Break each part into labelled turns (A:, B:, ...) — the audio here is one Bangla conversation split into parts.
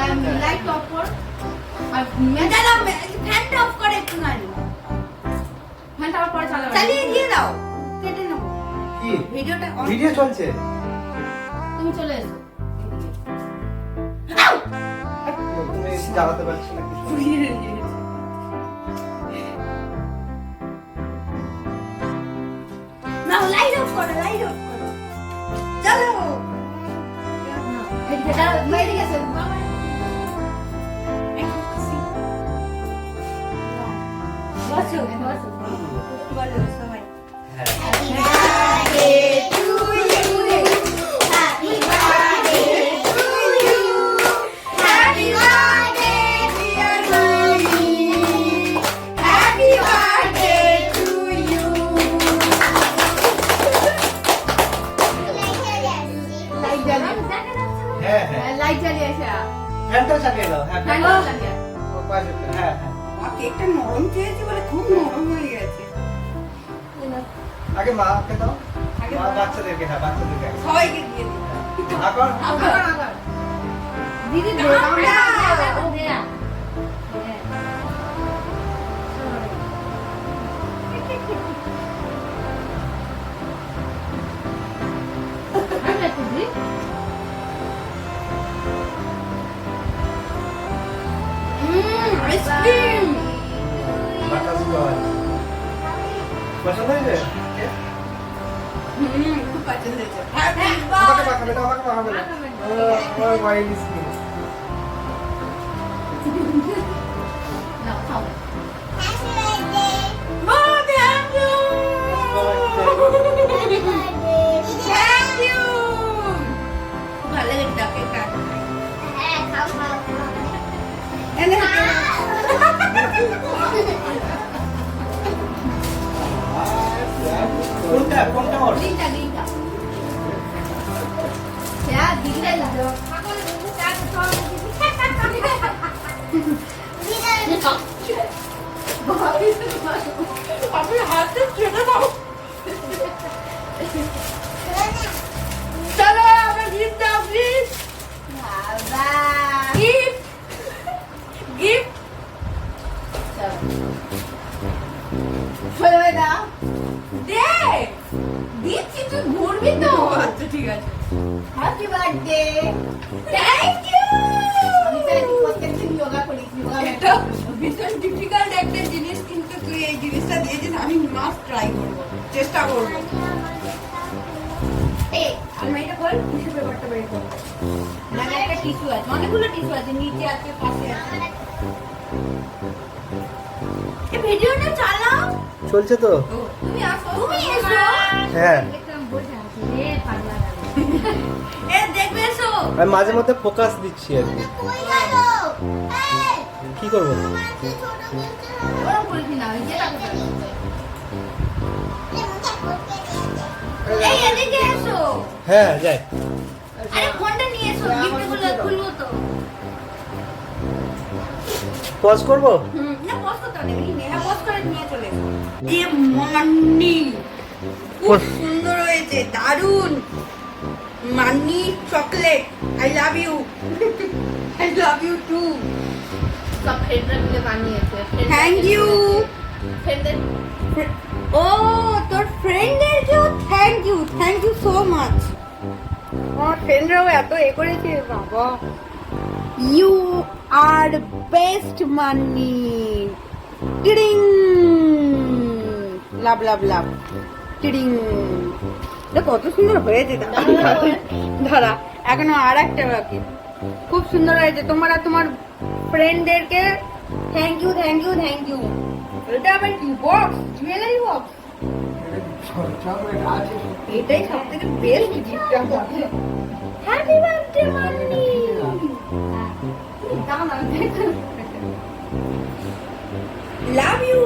A: লাইট অফ কর আর মেজালা ফ্যানটা অফ করে একটু না ফ্যানটা অফ করে চালাবে চালিয়ে দিয়ে দাও কেটে নাও
B: কি
A: ভিডিওটা
B: ভিডিও চলছে
A: তুমি চলে এসো
B: তুমি জ্বালাতে পারছো না কিছু
A: নাও লাইট অফ করো চলো এটা মেরে গেছে বাবা বসো বলো সবাই happy birthday to you happy birthday to you happy birthday dear মামি happy birthday to you light জ্বালিয়ে
B: হ্যাঁ হ্যাঁ
A: লাইট জ্বালিয়ে আসা
B: ফ্যানটা চালিয়ে দাও হ্যাঁ
A: ফ্যানটা জ্বালিয়ে
B: ও পাশে হ্যাঁ হ্যাঁ
A: কেকটা নরম চেয়েছি বলে খুব নরম হয়ে গেছে
B: আগে মাকে দাও
A: আগে
B: মা বাচ্চাদেরকে হ্যাঁ বাচ্চাদেরকে আগে।
A: সবাইকে দিয়ে দিই
B: এখন
A: দিদি দে আইসক্রিম
B: বাতাস পাওয়া পছন্দ হয়েছে
A: খুব পছন্দ হয়েছে
B: আমাকে মাখাবে না আমাকে মাখাবে না আমার ওয়াইন স্কিন
A: নাও খাও মা থ্যাংক ইউ থ্যাংক ইউ ভালো লাগে ডাকে কাট এনে
B: কোনটা কোনটা ওর
A: গ্রিনটা Ya, gila lah. Aku buka soal Tapi hati juga tahu. Chalo, আমার gift দাও please. বাবা. Gift. Gift. চলো. হয়ে দাও. দে. দিচ্ছি তুই ঘুরবি তো আচ্ছা ঠিক আছে হ্যাপি বার্থডে থ্যাংক ইউ আমি চাই তুই প্রত্যেকদিন যোগা করিস যোগা এটা ভীষণ ডিফিকাল্ট একটা জিনিস কিন্তু তুই এই জিনিসটা দিয়েছিস আমি মাস্ট ট্রাই করব চেষ্টা করব এই আলমারিটা খোল টিস্যু পেপারটা বের কর না একটা টিস্যু আছে অনেকগুলো টিস্যু আছে নিচে আছে পাশে আছে এই ভিডিওটা চালাও
B: চলছে তো
A: তুমি আসো তুমি এসো
B: হ্যাঁ
A: এ দেখবে এসো
B: আমি মাঝে মধ্যে ফোকাস দিচ্ছি আর কি কি করবো
A: ওরা বলবি না ওই যে টাকা এই এদিকে এসো
B: হ্যাঁ যাই
A: আরে ফোনটা নিয়ে এসো গিফটগুলো খুলবো তো
B: পজ করবো
A: না পজ করতে হবে নেহা পজ করে নিয়ে চলে এসো এ মান্নি খুব সুন্দর হয়েছে দারুন Manni chocolate I love you too
C: সব ফ্রেন্ডরা মিলে বানিয়েছে
A: থ্যাংক ইউ
C: ফ্রেন্ডদের
A: ও তোর ফ্রেন্ডদেরকেও থ্যাংক ইউ সো মাচ আমার ফ্রেন্ডরাও এত করেছে বাবা ইউ আর বেস্ট মানি টিডিং লাভ লাভ লাভ টিডিং এটা কত সুন্দর হয়েছে দাঁড়া এখনো আর একটা বাকি খুব সুন্দর হয়েছে তোমার আর তোমার ফ্রেন্ডদেরকে থ্যাংক ইউ এটা আবার কি বক্স জুয়েলারি বক্স এটাই সব থেকে বেস্ট গিফট আমাকে happy birthday Manni love you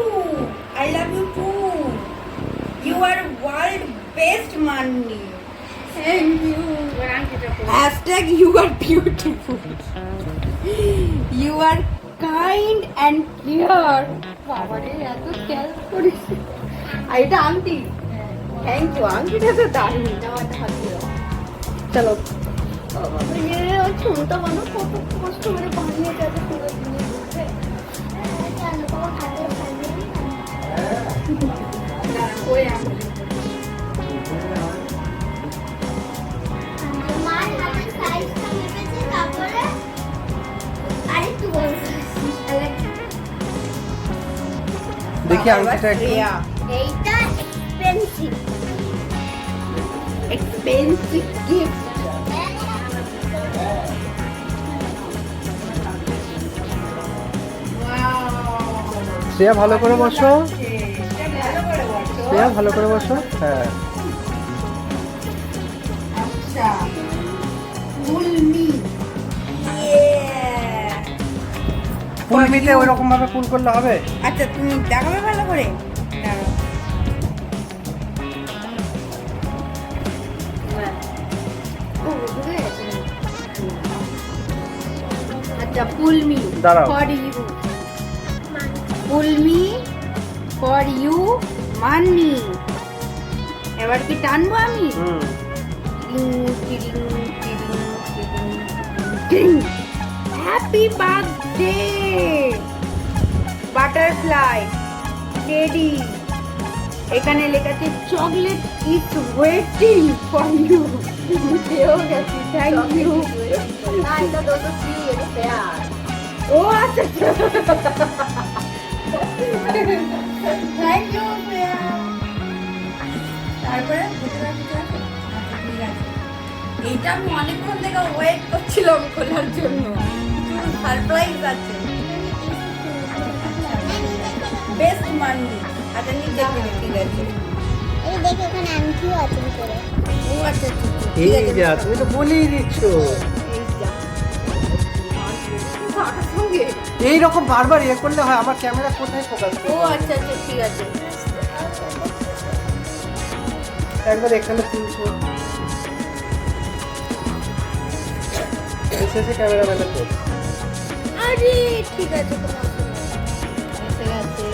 A: I love you too you are world best Manni thank you hashtag you are beautiful you are kind and care বাবারে এত কেয়ার করিস আর এটা আংটি থ্যাংক ইউ আংটিটা তো দারুণ চলো ছোটটা মানুষ কত কষ্ট করে
B: দেখি আংটিটা একটু।
D: এইটা এক্সপেন্সিভ।
A: Expensive gift.
B: শ্রেয়া ভালো করে বসো,
A: ভালো করে বসো।
B: শ্রেয়া ভালো করে বসো। হ্যাঁ
A: আচ্ছা ফুলমি।
B: ফুলমিতে ওই রকম ভাবে ফুল করলে হবে?
A: আচ্ছা তুমি দেখাবে ভালো করে। দাঁড়াও। আচ্ছা ফুলমি
B: দাঁড়াও।
A: ফর ইউ, ফুলমি ফর ইউ মানি। এবার কি টানবো আমি? Happy birthday butterfly teddy. এখানে লেখা আছে chocolate is waiting for you. Thank you.
C: না এটা তো ফ্রি, এটা ফেয়ার।
A: ও আচ্ছা থ্যাংক ইউ। তারপরে এইটা আমি অনেকক্ষণ থেকে ওয়েট করছিলাম খোলার জন্য। সারপ্রাইজ আছে। বেস্ট মানি। আচ্ছা নিয়ে দেখবে, ঠিক আছে।
D: এই দেখো ওখানে আংটিও আছে ভিতরে।
A: ও আচ্ছা
B: এই যা, তুমি তো বলেই দিচ্ছ। এই রকম বারবার ইয়ে করলে হয়, আমার ক্যামেরা কোথায় ফোকাস
A: ও
B: করবে?
A: আচ্ছা আচ্ছা ঠিক আছে।
B: একবার এখানে তুলছো, শেষে ক্যামেরা ম্যানের তো।
A: আরে ঠিক আছে তোমার এসে গেছে।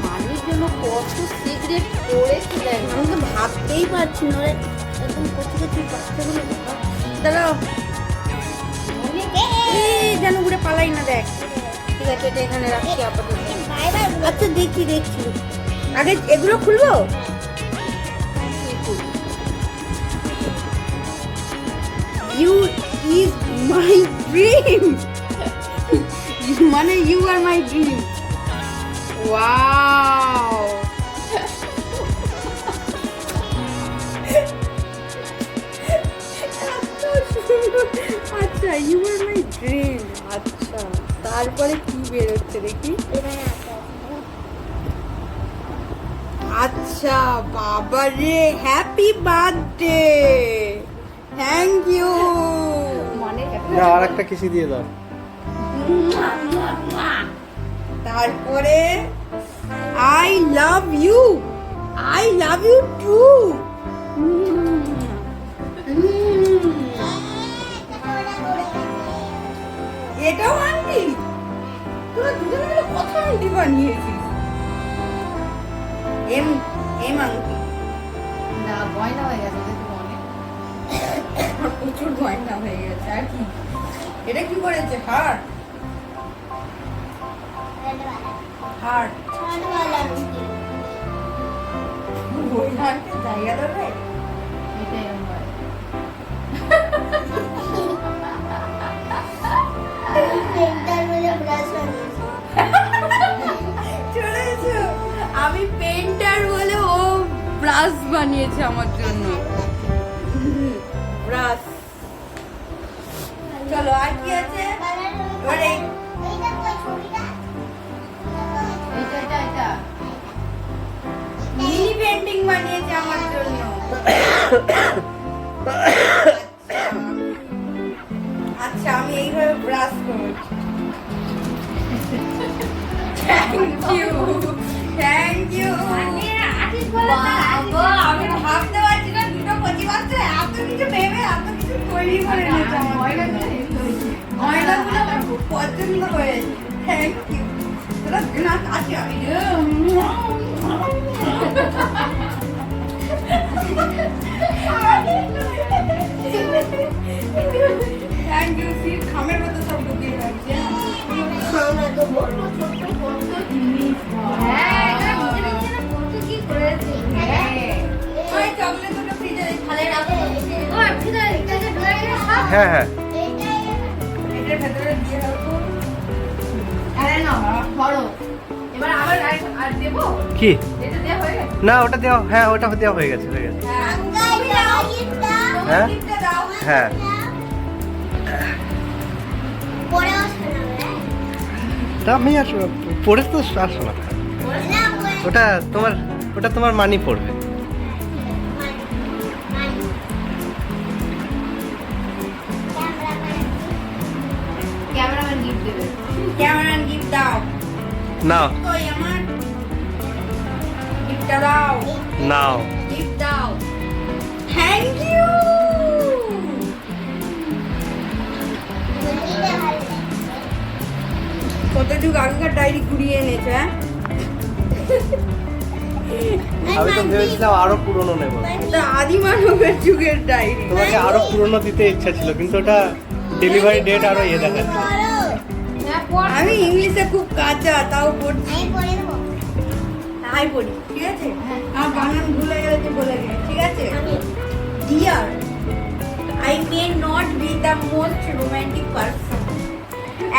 A: মানির জন্য কত সিগারেট করেছিলেন আমি তো ভাবতেই পারছি না। একদম কচি কচি বাচ্চাগুলো। দাঁড়াও এই যেন ঘুরে পালাই না, দেখ। ঠিক আছে এটা এখানে রাখছি আপাতত।
D: বারবার
A: আচ্ছা দেখছি দেখছি। আগে এগুলো খুলবো। You is my dream. মানে you are my dream. Wow আচ্ছা ইউ আর মাই ড্রিম। আচ্ছা তারপরে কি বেরোচ্ছে দেখি। আচ্ছা বাবা রে, হ্যাপি বার্থডে, থ্যাংক ইউ। মানে
B: না, আর একটা কিসি দিয়ে দাও।
A: তারপরে I love you, I love you too. এটাও আন্টি, তোরা দুজনে মিলে কত আন্টি বানিয়েছিস। এম এম আন্টি
C: না গয়না হয়ে গেছে দেখো অনেক।
A: প্রচুর গয়না হয়ে গেছে। আর কি এটা কি করেছে? Heart heart. ওই হার্টে জায়গা দেবে।
C: এটাই আমার।
A: চলে এসো। আমি পেন্টার বলে ও ব্রাশ বানিয়েছে আমার জন্য। ব্রাশ। চলো আর কি আছে? এবারে
C: এটা এটা এটা
A: মিনি পেন্টিং বানিয়েছে আমার জন্য। আচ্ছা আমি এইভাবে ব্রাশ করছি। Thank you thank you. বাবা আমি ভাবতে পারছি না দুটো কচি বাচ্চা এত কিছু ভেবে এত কিছু তৈরি করে নিয়েছে আমার জন্য। ময়দাগুলো আমার খুব পছন্দ হয়েছে। Thank you. তোরা না কাছে আমি থ্যাংক ইউ। সিট খামের মতো সব ঢুকিয়ে রাখছে।
C: হ্যাঁ এটা বুঝে নিচ্ছে না কত কি করেছে। হ্যাঁ
A: ওই চকলেটগুলো ফ্রিজে খালে রাখো।
C: ওই ভিতরে এটা যে ঢুকে গেছে সব
B: হ্যাঁ হ্যাঁ,
A: এটার ভেতরে দিয়ে রাখো।
C: আরে না
A: ধরো এবার আবার আর দেবো
E: কি
A: এটা দেওয়া হয়ে গেছে
E: না ওটা দেওয়া, হ্যাঁ ওটা দেওয়া হয়ে গেছে হয়ে গেছে।
A: হ্যাঁ
D: তুমি দাও গিফটটা
E: হ্যাঁ
A: গিফটটা দাও
E: হ্যাঁ
D: পরেও শোনাবে
E: তা আমি আর পড়ে তো আর শোনা
D: না পরে
E: ওটা তোমার মানি পড়বে।
A: ক্যামেরাম্যান গিফট দেবে ক্যামেরাম্যান গিফট দাও
E: নাও
A: কই আমার গিফটটা দাও
E: নাও
A: গিফট দাও থ্যাংক ইউ কত যুগ আগেকার ডায়েরি কুড়িয়ে এনেছে হ্যাঁ
E: আমি তো ভেবেছিলাম আরো পুরনো নেব,
A: এটা আদি মানবের যুগের ডায়েরি
E: তোমাকে আরো পুরনো দিতে ইচ্ছা ছিল কিন্তু ওটা ডেলিভারি ডেট আরো ইয়ে দেখাচ্ছে।
A: আমি ইংলিশে খুব কাঁচা তাও পড়ছি
D: আমি পরে দেবো
A: তাই পড়ি ঠিক আছে আমার বানান ভুলে গেলে তুই বলে দে ঠিক আছে deer I may not be the most romantic person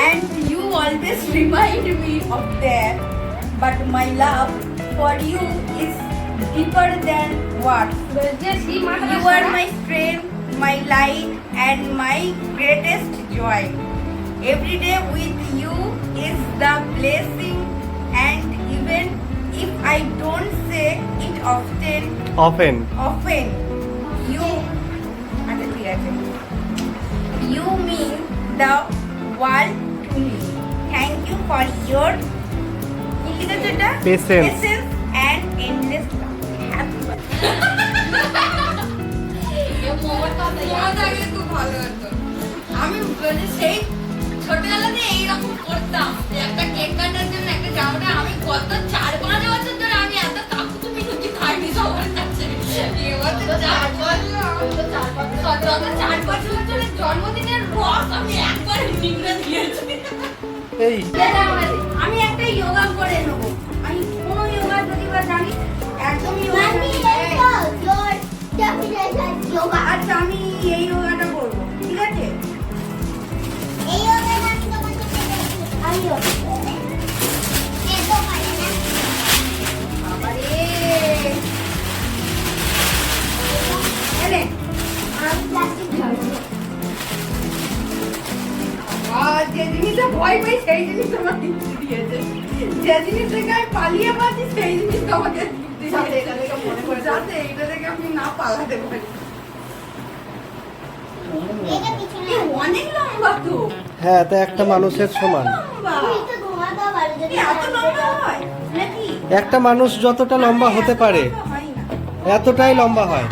A: and you always remind me of that but my love for you is deeper than words. You are my strength, my light and my greatest joy. Every day with you is the blessing and even if I don't say it often you আচ্ছা ঠিক আছে you mean the world to me. Thank you for your কি লিখেছে এটা
E: Patience.
A: patience and endless love. Happy আমি সেই ছোটবেলাতে এইরকম করতাম যে একটা কেক কাটার জন্য একটা জামাটা আমি গত 4-5 বছর ধরে আমি এত কাকুতি মিনতি খাইনি সবার কাছে এবার তো 4 বছর ধরে জন্মদিনের রস আমি একবার নিংড়ে দিয়েছি
E: এই
A: আমি একটা যোগা করে নেব আমি কোনো যোগা যদি বা জানি একদমই যোগা
D: মামি
A: জানি না।
D: এসো জোর ডেফিনেশন যোগা
A: আচ্ছা আমি এই যোগাটা করবো ঠিক আছে
D: এই যোগা আমি তোমাকে দেখাচ্ছি আইও এত পারে না
A: বাবারে এনে
D: আমি প্লাস্টিক ধরবো
A: যে জিনিসটা ভয় পাই সেই জিনিস তোমার গিফট দিয়েছে যে জিনিস থেকে আমি পালিয়ে পাচ্ছি সেই জিনিস তোমাকে যাতে এটা থেকে মনে করে যাতে এটা থেকে আমি না পালাতে পারি
D: এটা পিছনে
A: এ অনেক লম্বা তো
E: হ্যাঁ তা একটা মানুষের সমান।
A: লম্বা
D: তুমি তো ঘুমাতে পারো যদি
A: এত লম্বা হয় নাকি
E: একটা মানুষ যতটা লম্বা হতে পারে
A: হয় না
E: এতটাই লম্বা হয়।